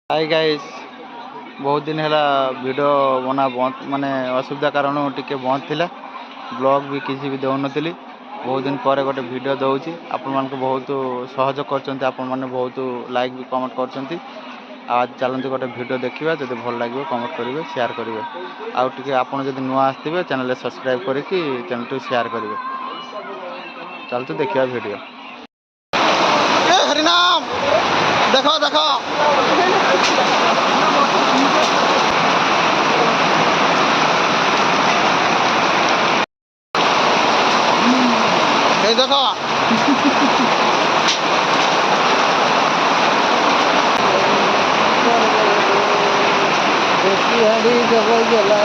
hi guys बहुत दिन है वीडियो बना बंद माने असुविधा कारण टिके बंद थिला ब्लॉग भी किसी भी दौनली बहुत दिन पर गोटे वीडियो दौची आपण मान बहुत सहयोग कर आपण मैंने बहुत लाइक भी कमेंट कर आज चलते गोटे वीडियो देखा जब भल लगे कमेंट करेंगे शेयर करेंगे आउ टे आपड़ जब नुआ आसवे चैनल सब्सक्राइब करके चैनल शेयर करेंगे चलते देखा वीडियो हरिनाम देखो देखो ये देखो हरी जगह जला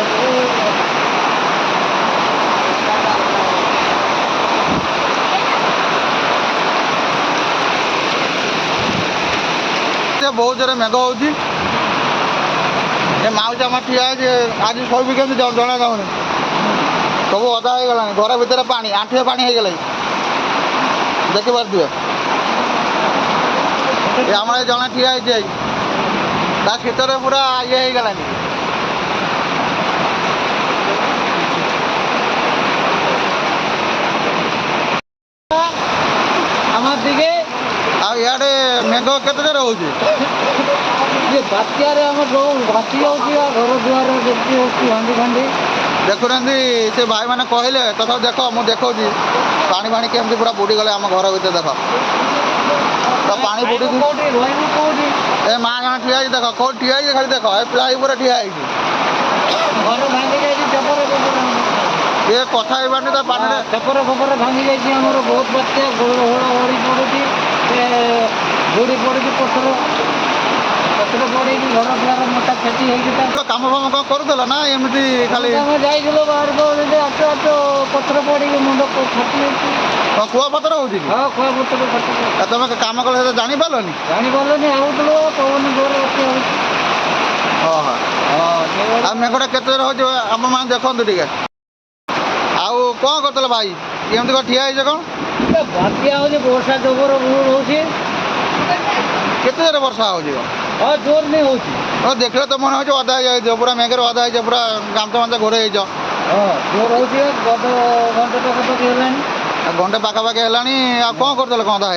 बहुत जोर मेघ हो माउजा ठिया आज सब कमी जना जाऊनी सब अदा हो गला घर भितर पानी आंठुए पानी हो गला देखी पारे आम जड़े ठिया शीतर पूरा ये हो गलानी दिखे आड़े मेघ के जोर हो बात्यार भासी घर दुआर भांडी भांडी देखुना से भाई मैंने कहले तथा देख मुझे देखा पानी फाणी केमती पूरा बुड़ी गले आम घर भर देख तो पानी बुड़ी ए माँ जन ठिया देख कौन ठिया खाली देख प्लाई पूरा ठिया ये कथा तो पानी पेपर फेपर भांगी जामर बहुत बात्या गोड़ घोड़ी पड़ी बुड़ी पड़ी पथर पथर पड़ी घर द्वार मोटा क्षति कम फाम कौन करूला ना एमती खाली जाइल बाहर पथर पड़ी मुंड फाटी कुआ पथर हो कुआ पथर फाटी तुम कम कल जानी पार्लनी आउल पवन जोर हाँ मेघटा के आप मैंने देखो टे आउ कौन कर भाई एमती कौन ठिया कौन बात्या हो वर्षा जबर बहुत जोर वर्षा हो जोर नहीं हो देखले तो मन हो अदा हो पूरा मेघर अदा हो पूरा गामचा मामचा घोड़े जोर हो घंटे पाखापाखि है कौन कर कौन अदा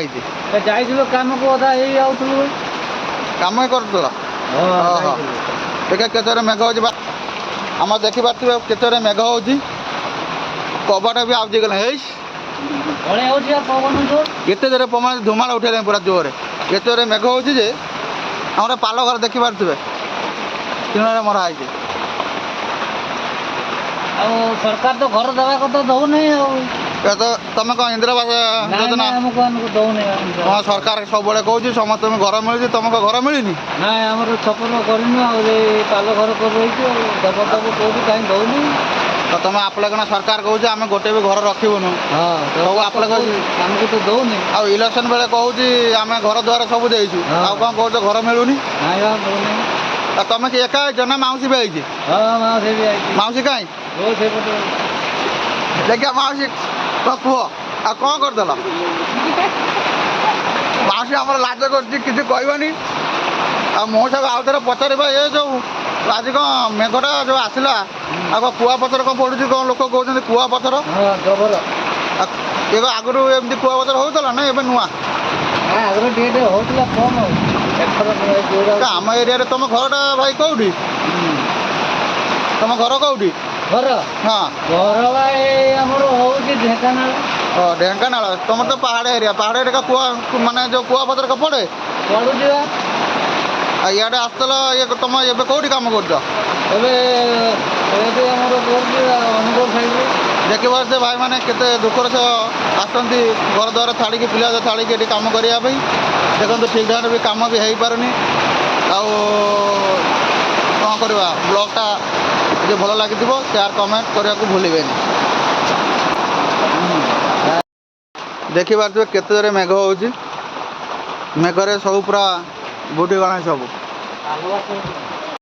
हो कम को अदा कम ही कर देखिए केत मेघ हो आम देखिपे केत मेघ हो कबाटा भी आउजी गले केते जोर पवन धुमाड़ उठे पूरा जोर ये जोर मेघ हो हमारे पाल घर देखी पारे तीन मरा सरकार तो घर दवा कथा दौन तुम कौन इंदिरावास योजना तुम सरकार सब कौन समस्त घर मिली तुमको घर मिलनी ना आम छपन कर पाल घर कर दब दब कौन कहीं दौनी तो तुम आपना सरकार कौच आम गोटे भी घर रखबून सब आमको तो दौनी आ इलेक्शन बेले कहूँ आम घर द्वार सब देचु कौन कौच घर मिलूनी तुम कि एका जना मौसी भी आई मौसी कहीं देखिए मौसी पुह आ कौन करदेल मौसी आम लाज कर किसी कहनी आ मो सब आउ थे पचार ये जो आज कौन मेघटा जो आसला आ कुआ पथर कौन पड़ू कौन लोक कहते कुआ पथर ये आगुरी एमती कुआ पथर होता ना ए नुआ आम एरिया तुम घरटा भाई कौटी तुम घर कौटी घर हाँ घर ढेंकाना तुम तो पहाड़ एरिया कुआ माने जो कुआ पथर का पड़े पड़ू इे आसल ये तुम ये कौटी कम कर देखी पार से भाई मैंने केते दुखर से आसती घर द्वार छाड़ी पिला छाड़ी ये कम करने देखो ठीक ढंग भी कम भी हो पारनी कौन करवा ब्लॉगटा जो भल लगी शेयर कमेंट करने को भूलें देखी पारे केते जोर मेघ हो मेघरे सब पूरा बुटी गला सब